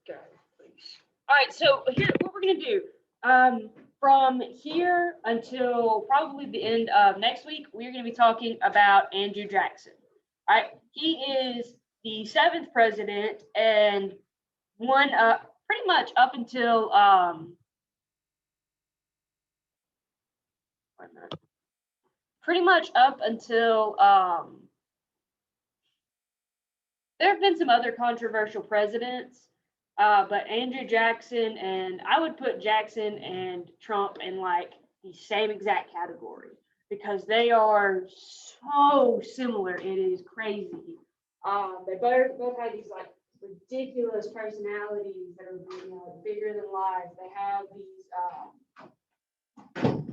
Go, please. All right, so here, what we're gonna do, from here until probably the end of next week, we're gonna be talking about Andrew Jackson. All right, he is the seventh president and one, pretty much up until, wait a minute. Pretty much up until, there have been some other controversial presidents, but Andrew Jackson, and I would put Jackson and Trump in like the same exact category because they are so similar. It is crazy. They both have these like ridiculous personalities that are, you know, bigger than life. They have these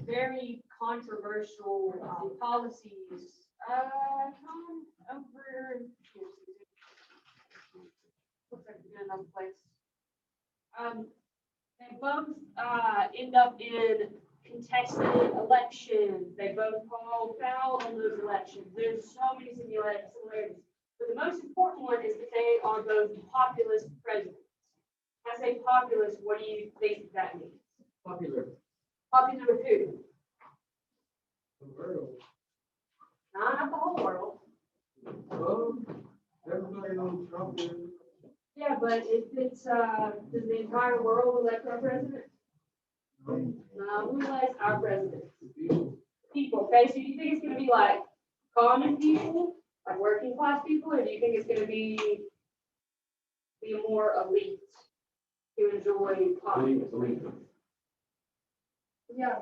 very controversial policies. Come over here. Looks like we're in another place. They both end up in contested elections. They both call foul on those elections. There's so many similarities. But the most important one is that they are both populist presidents. When I say populist, what do you think that means? Popular. Popular with who? The world. Not the whole world. Well, everybody knows Trump is. Yeah, but if it's, does the entire world elect our president? No, who elects our president? People. Okay, so do you think it's going to be like common people, like working class people, or do you think it's going to be more elite who enjoy politics? Yeah.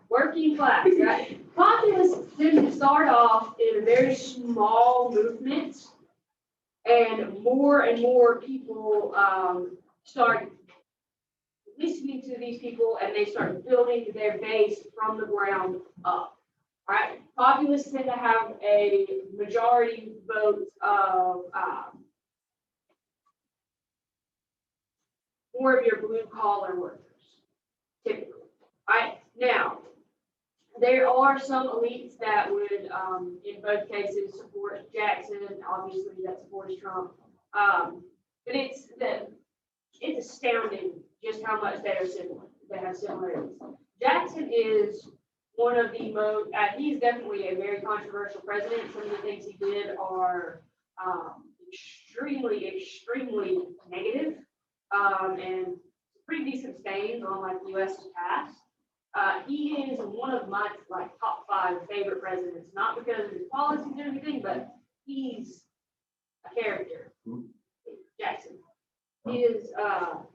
Working class, right? Populists tend to start off in a very small movement, and more people start listening to these people, and they start building their base from the ground up. All right, populists tend to have a majority vote of more of your blue collar workers, typically. All right, now. There are some elites that would, in both cases, support Jackson. Obviously, that supports Trump. But it's astounding just how much they are similar. They have similarities. Jackson is one of the most. He's definitely a very controversial president. Some of the things he did are extremely negative, and pretty decent stains on like the U.S.'s past. He is one of my like top 5 favorite presidents, not because of his policies or anything, but he's a character. Jackson. He is a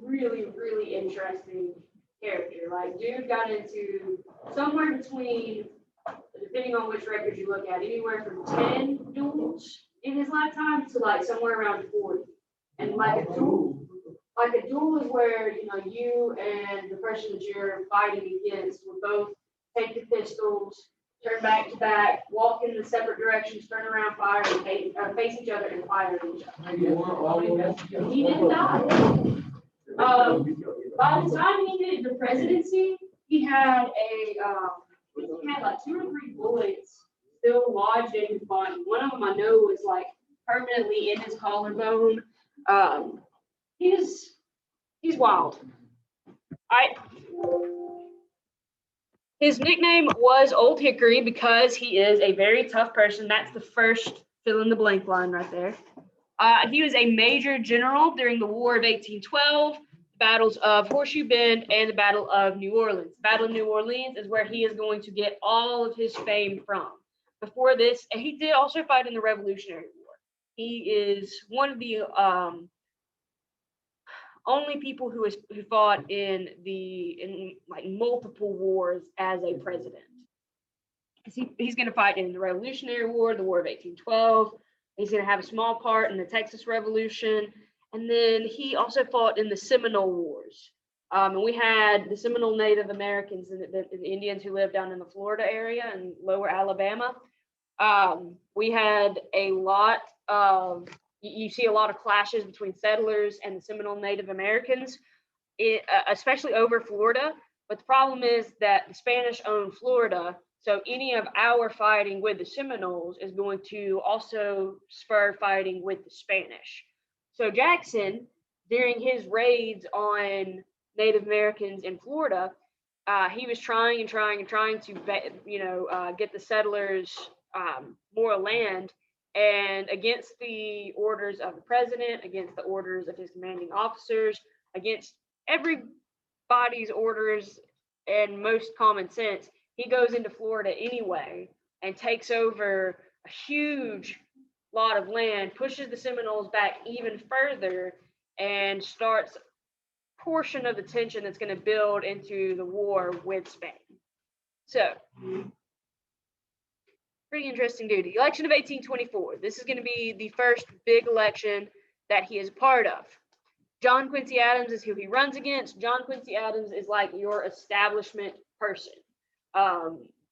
really interesting character. Like, dude got into somewhere between, depending on which records you look at, anywhere from 10 duels in his lifetime to like somewhere around 40. And like a duel is where, you know, you and the person that you're fighting against would both take the pistols, turn back to back, walk in the separate directions, turn around, fire, and face each other and fire at each other. He didn't die. By the time he did the presidency, he had like 2 or 3 bullets still lodged in his body. One of them I know was like permanently in his collarbone. He's wild. His nickname was Old Hickory because he is a very tough person. That's the first fill in the blank line right there. He was a major general during the War of 1812, the battles of Horseshoe Bend, and the Battle of New Orleans. The Battle of New Orleans is where he is going to get all of his fame from. Before this, and he did also fight in the Revolutionary War. He is one of the only people who fought in like multiple wars as a president. He's going to fight in the Revolutionary War, the War of 1812. He's going to have a small part in the Texas Revolution, and then he also fought in the Seminole Wars. And we had the Seminole Native Americans and the Indians who lived down in the Florida area and lower Alabama. We had a lot of. You see a lot of clashes between settlers and the Seminole Native Americans, especially over Florida. But the problem is that the Spanish owned Florida, So any of our fighting with the Seminoles is going to also spur fighting with the Spanish. So Jackson, during his raids on Native Americans in Florida, he was trying to, get the settlers more land, and against the orders of the president, against the orders of his commanding officers, against everybody's orders and most common sense, he goes into Florida anyway and takes over a huge lot of land, pushes the Seminoles back even further, and starts a portion of the tension that's going to build into the war with Spain. So, pretty interesting dude. The election of 1824. This is going to be the first big election that he is a part of. John Quincy Adams is who he runs against. John Quincy Adams is like your establishment person.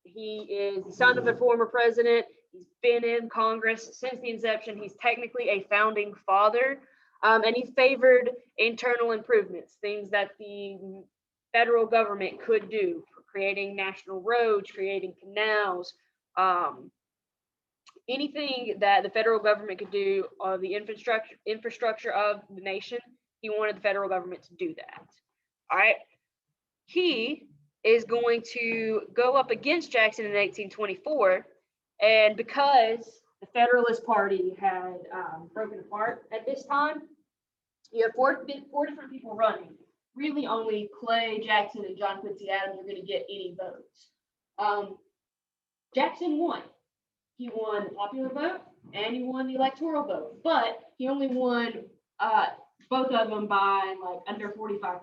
He is the son of a former president. He's been in Congress since the inception. He's technically a founding father. And he favored internal improvements, things that the federal government could do, creating national roads, creating canals, anything that the federal government could do of the infrastructure of the nation. He wanted the federal government to do that. All right. He is going to go up against Jackson in 1824. And because the Federalist Party had broken apart at this time, you have four different people running. Really only Clay, Jackson, and John Quincy Adams are going to get any votes. Jackson won. He won the popular vote and he won the electoral vote, but he only won both of them by like under 45%.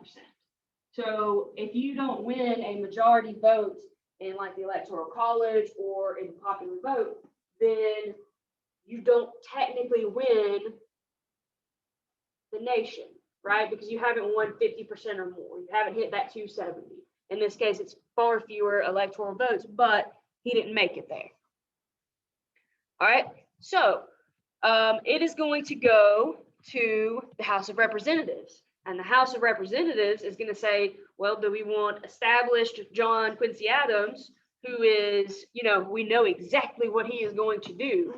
So if you don't win a majority vote in like the electoral college or in the popular vote, then you don't technically win the nation, right? Because you haven't won 50% or more. You haven't hit that 270. In this case, it's far fewer electoral votes, but he didn't make it there. All right, so it is going to go to the House of Representatives. And the House of Representatives is going to say, well, do we want established John Quincy Adams, who is, we know exactly what he is going to do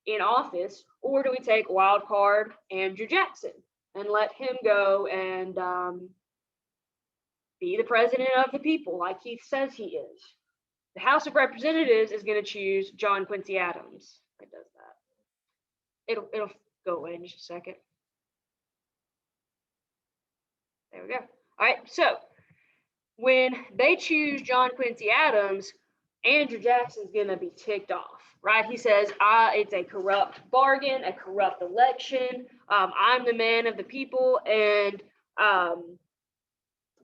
in office, or do we take wild card Andrew Jackson and let him go and be the president of the people like he says he is? The House of Representatives is going to choose John Quincy Adams. It does that. It'll go away in just a second. There we go. All right, so when they choose John Quincy Adams, Andrew Jackson's going to be ticked off, right? He says, it's a corrupt bargain, a corrupt election. I'm the man of the people, and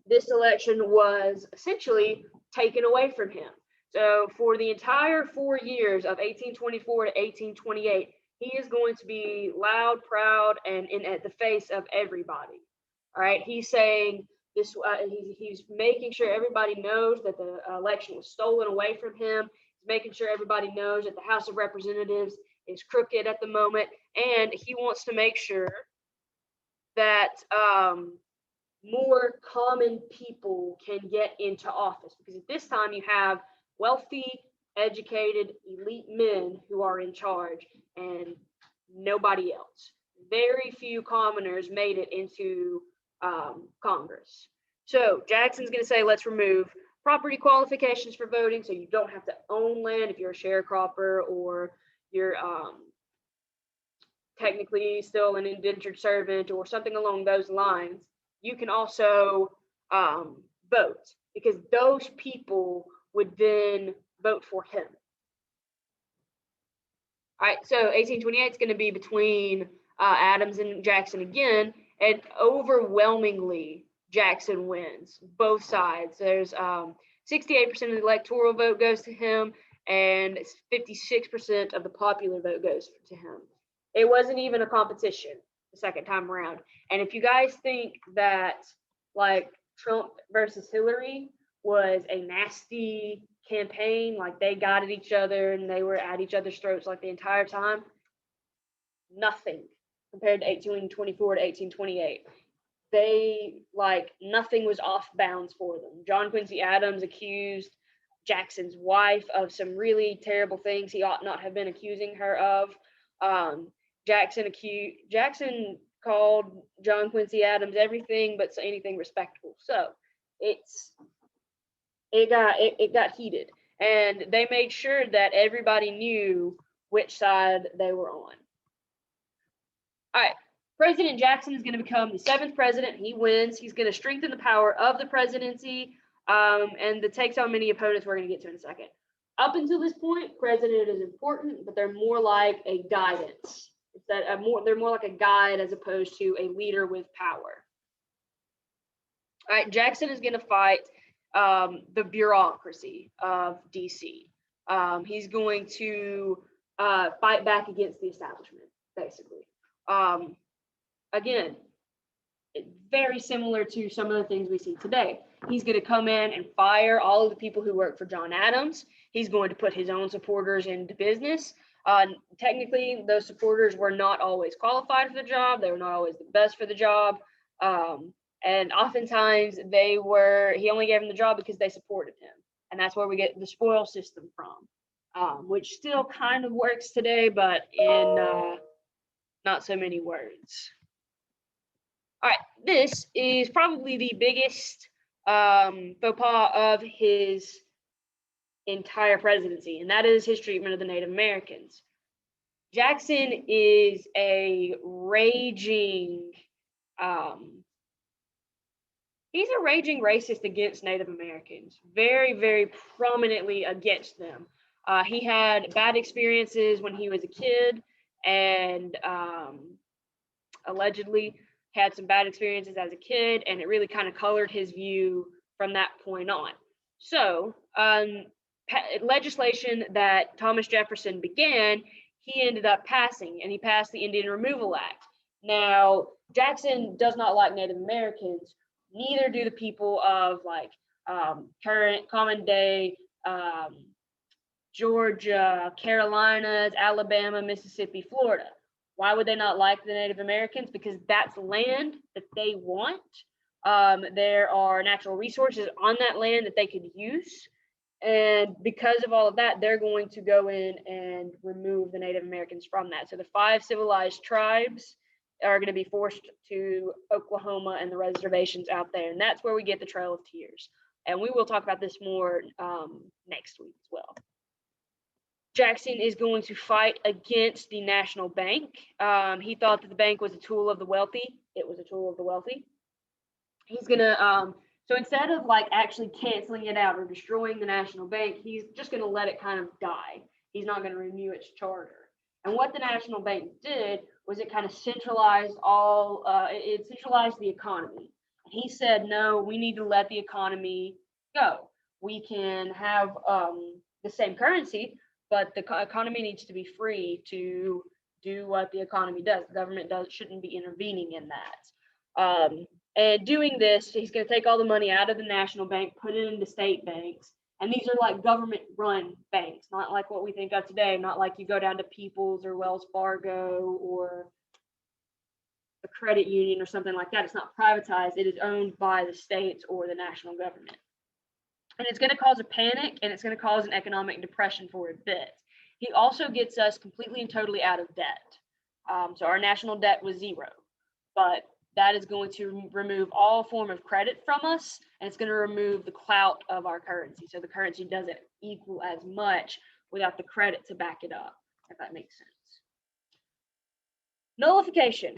this election was essentially taken away from him. So for the entire 4 years of 1824 to 1828, he is going to be loud, proud, and at the face of everybody. All right, he's saying this. He's making sure everybody knows that the election was stolen away from him. He's making sure everybody knows that the House of Representatives is crooked at the moment, and he wants to make sure that more common people can get into office, because at this time you have wealthy, educated, elite men who are in charge and nobody else. Very few commoners made it into Congress. So Jackson's going to say, let's remove property qualifications for voting, so you don't have to own land if you're a sharecropper or you're technically still an indentured servant or something along those lines. You can also vote, because those people would then vote for him. All right, so 1828 is going to be between Adams and Jackson again, and overwhelmingly Jackson wins both sides. There's 68% of the electoral vote goes to him, and 56% of the popular vote goes to him. It wasn't even a competition the second time around. And if you guys think that like Trump versus Hillary was a nasty campaign, like they got at each other and they were at each other's throats like the entire time, nothing compared to 1824 to 1828. They, like, nothing was off bounds for them. John Quincy Adams accused Jackson's wife of some really terrible things he ought not have been accusing her of. Jackson called John Quincy Adams everything but anything respectable. So it got heated, and they made sure that everybody knew which side they were on. All right, President Jackson is going to become the 7th president. He wins. He's going to strengthen the power of the presidency, and the takes on many opponents we're going to get to in a second. Up until this point, president is important, but they're more like a guidance. They're more like a guide as opposed to a leader with power. All right, Jackson is going to fight the bureaucracy of DC. He's going to fight back against the establishment, basically. Again, very similar to some of the things we see today. He's going to come in and fire all of the people who work for John Adams. He's going to put his own supporters into business. Technically, those supporters were not always qualified for the job. They were not always the best for the job. And oftentimes he only gave them the job because they supported him. And that's where we get the spoil system from, which still kind of works today, but in not so many words. All right, this is probably the biggest faux pas of his entire presidency, and that is his treatment of the Native Americans. Jackson is a raging racist against Native Americans, very, very prominently against them. He had bad experiences when he was a kid, and allegedly had some bad experiences as a kid, and it really kind of colored his view from that point on. So legislation that Thomas Jefferson began, he ended up passing, and he passed the Indian Removal Act. Now, Jackson does not like Native Americans, neither do the people of like current common day Georgia, Carolinas, Alabama, Mississippi, Florida. Why would they not like the Native Americans? Because that's land that they want. There are natural resources on that land that they could use. And because of all of that, they're going to go in and remove the Native Americans from that. So the 5 civilized tribes are going to be forced to Oklahoma and the reservations out there. And that's where we get the Trail of Tears. And we will talk about this more next week as well. Jackson is going to fight against the National Bank. He thought that the bank was a tool of the wealthy. It was a tool of the wealthy. He's going to, so instead of like actually canceling it out or destroying the National Bank, he's just going to let it kind of die. He's not going to renew its charter. And what the National Bank did was it kind of centralized it centralized the economy. And he said, no, we need to let the economy go. We can have the same currency, but the economy needs to be free to do what the economy does. The government shouldn't be intervening in that. And doing this, he's going to take all the money out of the National Bank, put it into state banks. And these are like government-run banks, not like what we think of today, not like you go down to People's or Wells Fargo or a credit union or something like that. It's not privatized. It is owned by the states or the national government. And it's going to cause a panic, and it's going to cause an economic depression for a bit. He also gets us completely and totally out of debt. So our national debt was 0, but that is going to remove all form of credit from us, and it's going to remove the clout of our currency. So the currency doesn't equal as much without the credit to back it up, if that makes sense. Nullification.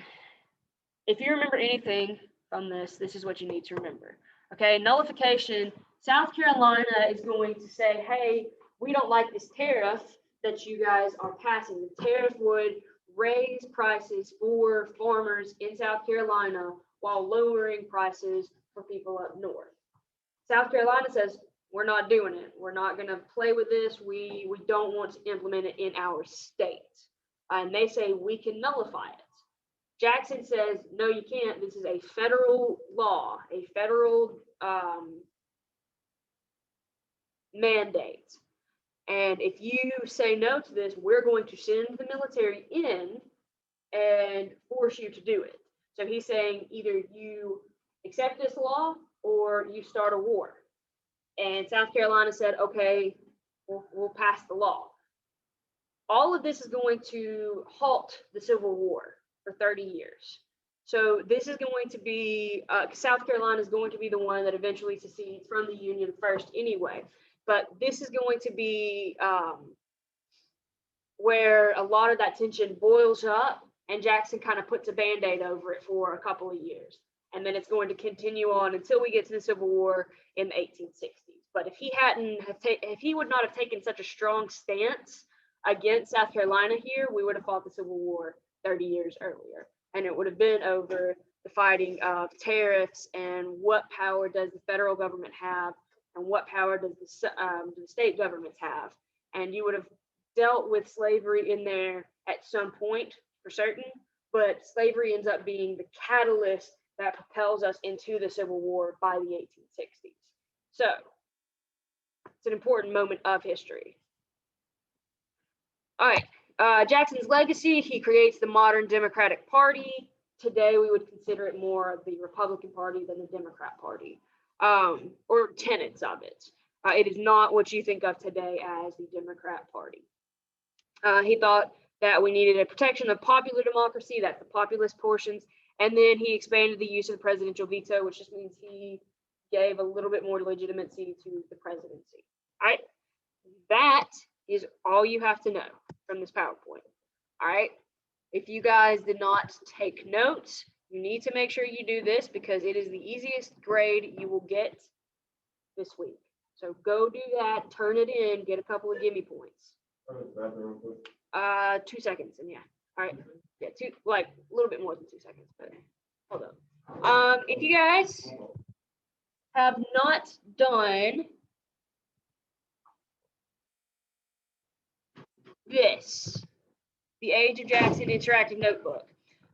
If you remember anything from this, this is what you need to remember. Okay, nullification. South Carolina is going to say, hey, we don't like this tariff that you guys are passing. The tariff would raise prices for farmers in South Carolina while lowering prices for people up north. South Carolina says, we're not doing it. We're not going to play with this. We don't want to implement it in our state. And they say we can nullify it. Jackson says, no, you can't. This is a federal law, a federal mandate. And if you say no to this, we're going to send the military in and force you to do it. So he's saying either you accept this law or you start a war. And South Carolina said, okay, we'll pass the law. All of this is going to halt the Civil War for 30 years. So this is going to be, South Carolina is going to be the one that eventually secedes from the Union first anyway. But this is going to be where a lot of that tension boils up, and Jackson kind of puts a Band-Aid over it for a couple of years. And then it's going to continue on until we get to the Civil War in the 1860s. But if he would not have taken such a strong stance against South Carolina here, we would have fought the Civil War 30 years earlier. And it would have been over the fighting of tariffs and what power does the federal government have and what power does the state governments have. And you would have dealt with slavery in there at some point for certain, but slavery ends up being the catalyst that propels us into the Civil War by the 1860s. So it's an important moment of history. All right, Jackson's legacy, he creates the modern Democratic Party. Today, we would consider it more of the Republican Party than the Democrat Party, or tenets of it. It is not what you think of today as the Democrat Party. He thought that we needed a protection of popular democracy, that's the populist portions, and then he expanded the use of the presidential veto, which just means he gave a little bit more legitimacy to the presidency. All right, that is all you have to know from this PowerPoint. All right, if you guys did not take notes, you need to make sure you do this because it is the easiest grade you will get this week. So go do that, turn it in, get a couple of gimme points. 2 seconds, and yeah. All right, yeah, like a little bit more than 2 seconds, but hold up. If you guys have not done this, the Age of Jackson Interactive Notebook.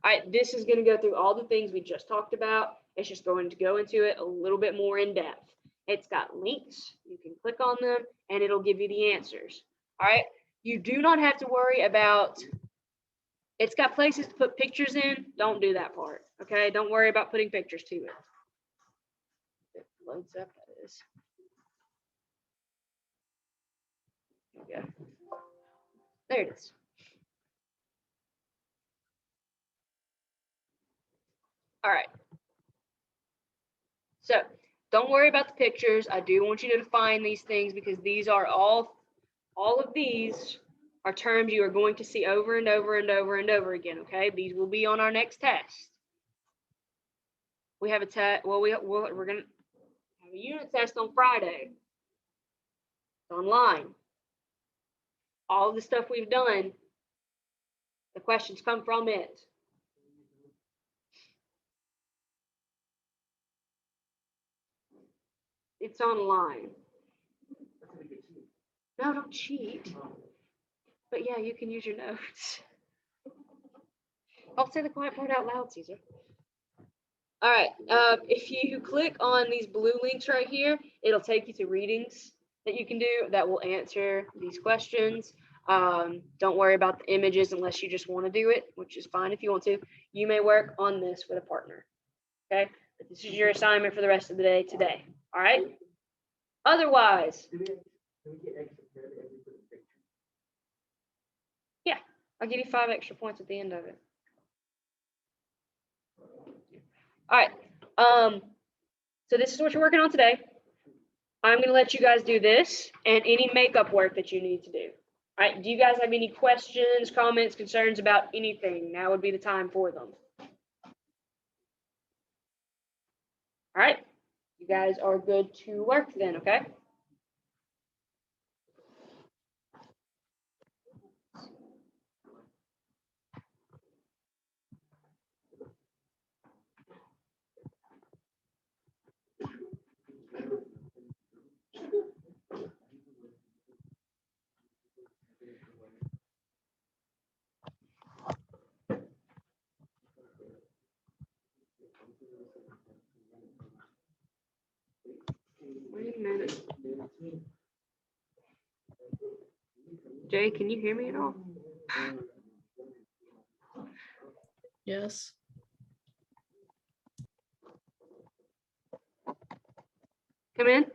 All right, this is going to go through all the things we just talked about. It's just going to go into it a little bit more in depth. It's got links. You can click on them, and it'll give you the answers. All right, you do not have to worry about, it's got places to put pictures in. Don't do that part, okay? Don't worry about putting pictures to it. It loads up, that is. There we go. There it is. All right. So don't worry about the pictures. I do want you to define these things because these are all of these are terms you are going to see over and over and over and over again, okay? These will be on our next test. We have a test, well, we're going to have a unit test on Friday. It's online. All of the stuff we've done, the questions come from it. It's online. No, don't cheat. But yeah, you can use your notes. I'll say the quiet part out loud, Caesar. All right, if you click on these blue links right here, it'll take you to readings that you can do that will answer these questions. Don't worry about the images unless you just want to do it, which is fine if you want to. You may work on this with a partner, okay? But this is your assignment for the rest of the day today, all right? Otherwise, yeah, I'll give you 5 extra points at the end of it. All right, so this is what you're working on today. I'm going to let you guys do this and any makeup work that you need to do. All right, do you guys have any questions, comments, concerns about anything? Now would be the time for them. All right, you guys are good to work then, okay? Wait a minute. Jay, can you hear me at all? Yes. Come in.